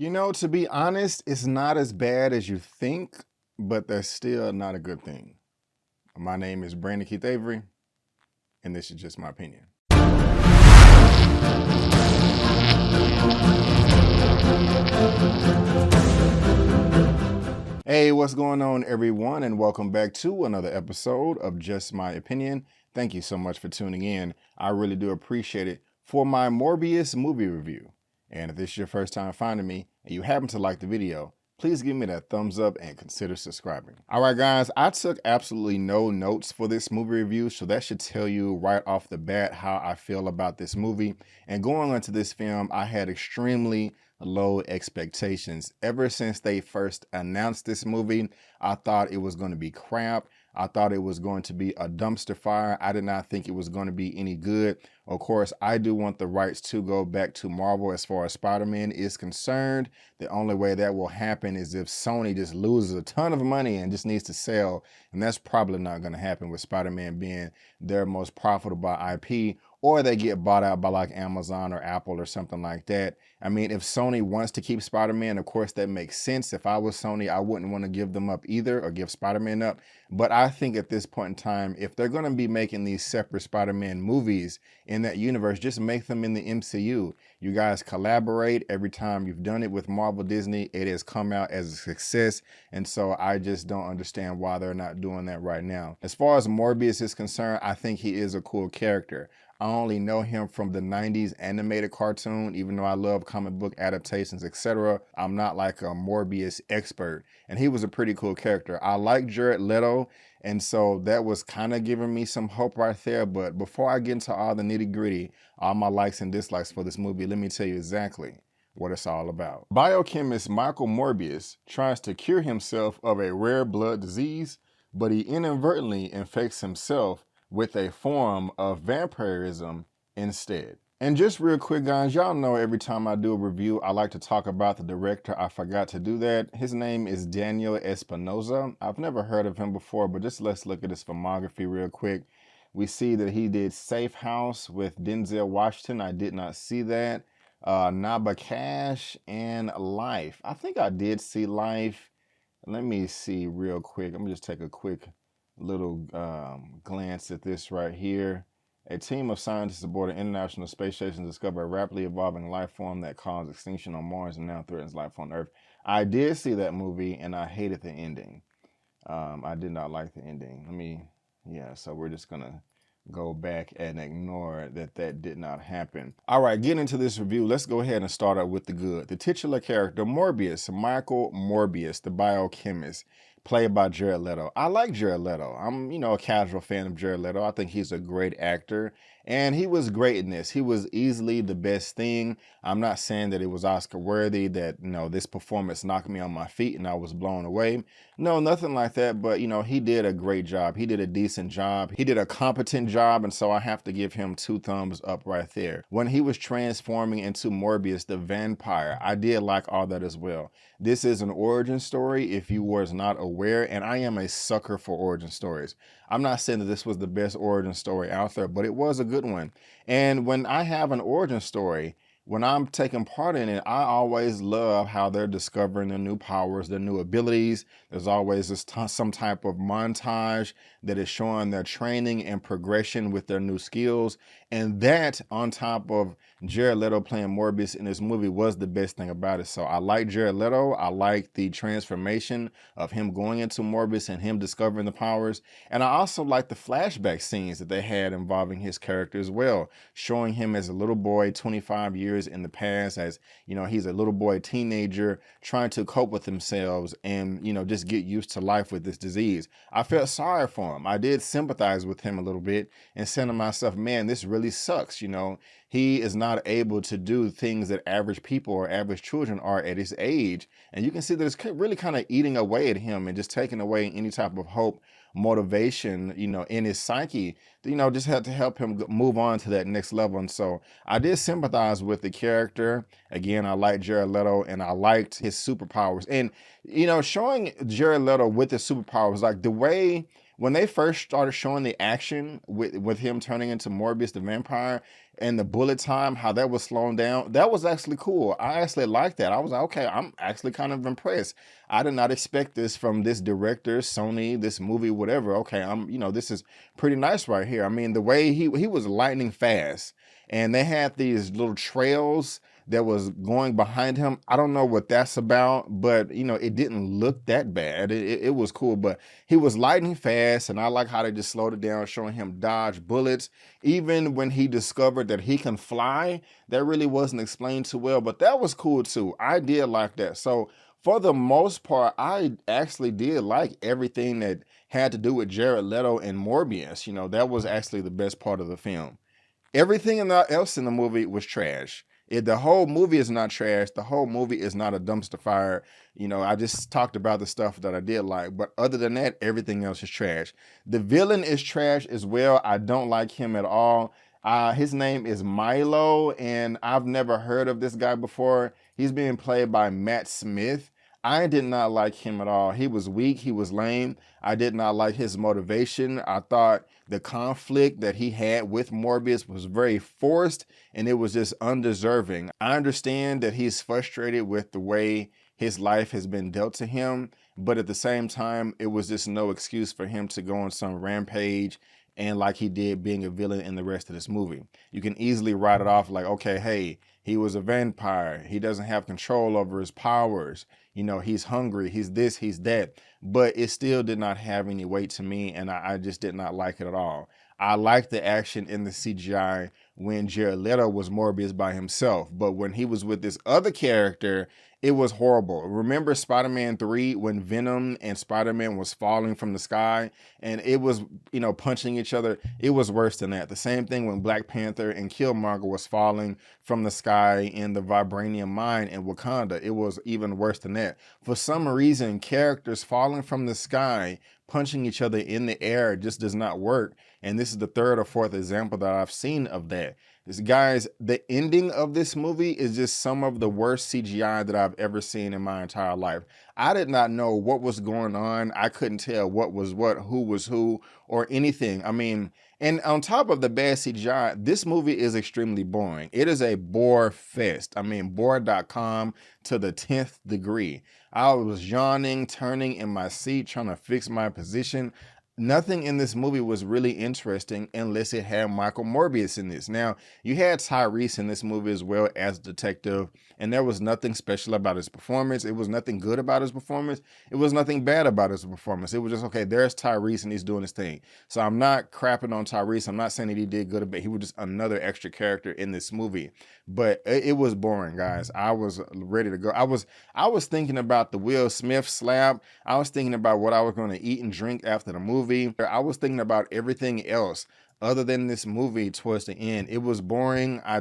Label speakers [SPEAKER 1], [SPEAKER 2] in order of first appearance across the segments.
[SPEAKER 1] You know, to be honest, it's not as bad as you think, but that's still not a good thing. My name is Brandon Keith Avery, and this is just my opinion. Hey, what's going on, everyone, and welcome back to another episode of Just My Opinion. Thank you so much for tuning in. I really do appreciate it for my Morbius movie review. And if this is your first time finding me and you happen to like the video, please give me that thumbs up and consider subscribing. All right, guys, I took absolutely no notes for this movie review, so that should tell you right off the bat how I feel about this movie. And going into this film, I had extremely low expectations. Ever since they first announced this movie, I thought it was going to be crap. I thought it was going to be a dumpster fire. I did not think it was going to be any good. Of course, I do want the rights to go back to Marvel as far as Spider-Man is concerned. The only way that will happen is if Sony just loses a ton of money and just needs to sell. And that's probably not going to happen with Spider-Man being their most profitable IP, or they get bought out by like Amazon or Apple or something like that. I mean, if Sony wants to keep Spider-Man, of course, that makes sense. If I was Sony, I wouldn't want to give them up either or give Spider-Man up. But I think at this point in time, if they're going to be making these separate Spider-Man movies in that universe, just make them in the MCU. You guys collaborate. Every time you've done it with Marvel Disney, it has come out as a success. And so I just don't understand why they're not doing that right now. As far as Morbius is concerned, I think he is a cool character. I only know him from the 90s animated cartoon, even though I love comic book adaptations, etc. I'm not like a Morbius expert, and he was a pretty cool character. I like Jared Leto, and so that was kind of giving me some hope right there. But before I get into all the nitty gritty, all my likes and dislikes for this movie, let me tell you exactly what it's all about. Biochemist Michael Morbius tries to cure himself of a rare blood disease, but he inadvertently infects himself with a form of vampirism instead. And just real quick, guys, y'all know every time I do a review, I like to talk about the director. I forgot to do that. His name is Daniel Espinosa. I've never heard of him before, but just let's look at his filmography real quick. We see that he did Safe House with Denzel Washington. I did not see that. Naba Cash and Life. I think I did see Life. Let me see real quick. Let me just take a quick little glance at this right here. A team of scientists aboard an international space station discovered a rapidly evolving life form that caused extinction on Mars and now threatens life on Earth. I did see that movie and I hated the ending. I did not like the ending. So we're just gonna go back and ignore that did not happen. All right, getting into this review, let's go ahead and start out with the good. The titular character, Morbius, Michael Morbius, the biochemist, played by Jared Leto. I like Jared Leto. I'm, a casual fan of Jared Leto. I think he's a great actor, and he was great in this. He was easily the best thing. I'm not saying that it was Oscar worthy, that, this performance knocked me on my feet and I was blown away. No, nothing like that, but, he did a great job. He did a decent job. He did a competent job, and so I have to give him 2 thumbs up right there. When he was transforming into Morbius, the vampire, I did like all that as well. This is an origin story, if you was not aware, and I am a sucker for origin stories. I'm not saying that this was the best origin story out there, but it was a good one. And when I have an origin story, when I'm taking part in it, I always love how they're discovering their new powers, their new abilities. There's always some type of montage that is showing their training and progression with their new skills. And that, on top of Jared Leto playing Morbius in this movie, was the best thing about it. So I like Jared Leto. I like the transformation of him going into Morbius and him discovering the powers. And I also like the flashback scenes that they had involving his character as well, showing him as a little boy 25 years in the past, as he's a little boy teenager trying to cope with themselves and just get used to life with this disease. I felt sorry for him. I did sympathize with him a little bit and said to myself, man, this really sucks. He is not able to do things that average people or average children are at his age, and you can see that it's really kind of eating away at him and just taking away any type of hope, motivation, in his psyche, just had to help him move on to that next level. And so I did sympathize with the character. Again, I liked Jared Leto and I liked his superpowers. And, showing Jared Leto with his superpowers, like the way when they first started showing the action with him turning into Morbius the vampire and the bullet time, how that was slowing down, that was actually cool. I actually liked that. I was like, okay, I'm actually kind of impressed. I did not expect this from this director, Sony, this movie, whatever. Okay, this is pretty nice right here. I mean, the way he was lightning fast, and they had these little trails that was going behind him. I don't know what that's about, but it didn't look that bad. It was cool, but he was lightning fast, and I like how they just slowed it down, showing him dodge bullets. Even when he discovered that he can fly, that really wasn't explained too well, but that was cool too. I did like that. So for the most part, I actually did like everything that had to do with Jared Leto and Morbius. That was actually the best part of the film. Everything else in the movie was trash. The whole movie is not trash. The whole movie is not a dumpster fire. I just talked about the stuff that I did like. But other than that, everything else is trash. The villain is trash as well. I don't like him at all. His name is Milo, and I've never heard of this guy before. He's being played by Matt Smith. I did not like him at all. He was weak. He was lame. I did not like his motivation. I thought the conflict that he had with Morbius was very forced, and it was just undeserving. I understand that he's frustrated with the way his life has been dealt to him, but at the same time, it was just no excuse for him to go on some rampage and like he did being a villain in the rest of this movie. You can easily write it off like, okay, hey, he was a vampire. He doesn't have control over his powers. He's hungry. He's this, he's that. But it still did not have any weight to me, and I just did not like it at all. I liked the action in the CGI when Jared Leto was Morbius by himself. But when he was with this other character, it was horrible. Remember Spider-Man 3 when Venom and Spider-Man was falling from the sky and it was, punching each other? It was worse than that. The same thing when Black Panther and Killmonger was falling from the sky in the vibranium mine in Wakanda. It was even worse than that. For some reason, characters falling from the sky, punching each other in the air just does not work. And this is the third or fourth example that I've seen of that. Guys, the ending of this movie is just some of the worst CGI that I've ever seen in my entire life. I did not know what was going on. I couldn't tell what was what, who was who, or anything. I mean, and on top of the bad CGI, this movie is extremely boring. It is a bore fest. I mean, bore.com to the 10th degree. I was yawning, turning in my seat, trying to fix my position. Nothing in this movie was really interesting unless it had Michael Morbius in this. Now, you had Tyrese in this movie as well as detective, and there was nothing special about his performance. It was nothing good about his performance. It was nothing bad about his performance. It was just, okay, there's Tyrese and he's doing his thing. So I'm not crapping on Tyrese. I'm not saying that he did good, but he was just another extra character in this movie. But it was boring, guys. I was ready to go. I was thinking about the Will Smith slap. I was thinking about what I was going to eat and drink after the movie. I was thinking about everything else other than this movie towards the end. It was boring. I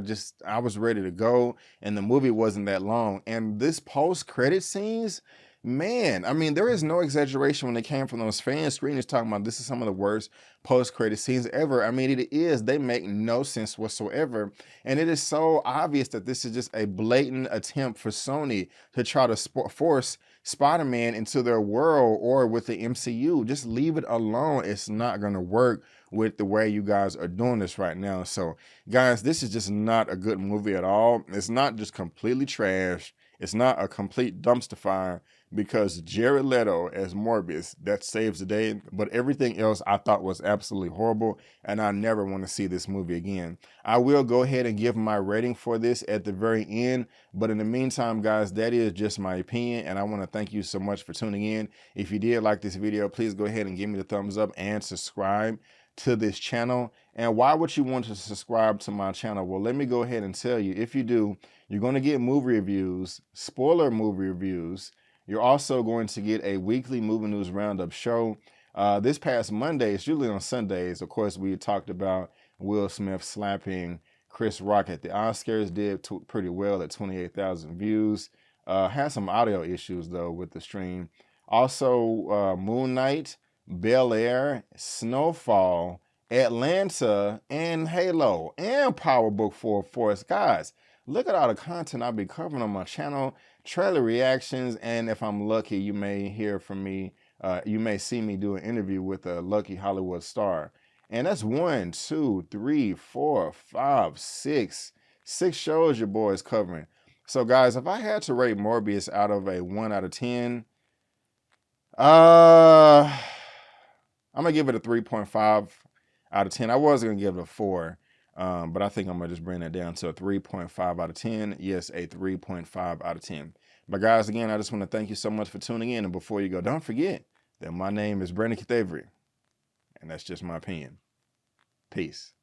[SPEAKER 1] was ready to go, and the movie wasn't that long. And this post-credit scenes, man, I mean, there is no exaggeration when it came from those fan screeners talking about this is some of the worst post-credit scenes ever. I mean, it is. They make no sense whatsoever. And it is so obvious that this is just a blatant attempt for Sony to try to force Spider-Man into their world or with the MCU. Just leave it alone. It's not going to work with the way you guys are doing this right now. So, guys, this is just not a good movie at all. It's not just completely trash. It's not a complete dumpster fire because Jared Leto as Morbius, that saves the day. But everything else I thought was absolutely horrible, and I never want to see this movie again. I will go ahead and give my rating for this at the very end. But in the meantime, guys, that is just my opinion, and I want to thank you so much for tuning in. If you did like this video, please go ahead and give me the thumbs up and subscribe to this channel. And why would you want to subscribe to my channel? Well, let me go ahead and tell you. If you do, you're going to get movie reviews, spoiler movie reviews. You're also going to get a weekly movie news roundup show. This past Monday, it's usually on Sundays. Of course, we talked about Will Smith slapping Chris Rock at the Oscars. Did pretty well at 28,000 views. Had some audio issues, though, with the stream. Also, Moon Knight, Bel Air, Snowfall, Atlanta, and Halo, and Power Book 4 Force. Guys, look at all the content I'll be covering on my channel, trailer reactions, and if I'm lucky, you may hear from me you may see me do an interview with a lucky Hollywood star. And that's 1, 2, 3, 4, 5, 6 shows your boy is covering. So guys, if I had to rate Morbius out of a 1 out of 10, I'm gonna give it a 3.5 out of 10. I was gonna give it a 4, but I think I'm gonna just bring that down to a 3.5 out of 10. Yes, a 3.5 out of 10. But guys, again, I just want to thank you so much for tuning in. And before you go, don't forget that my name is Brandon Cathavery, and that's just my opinion. Peace.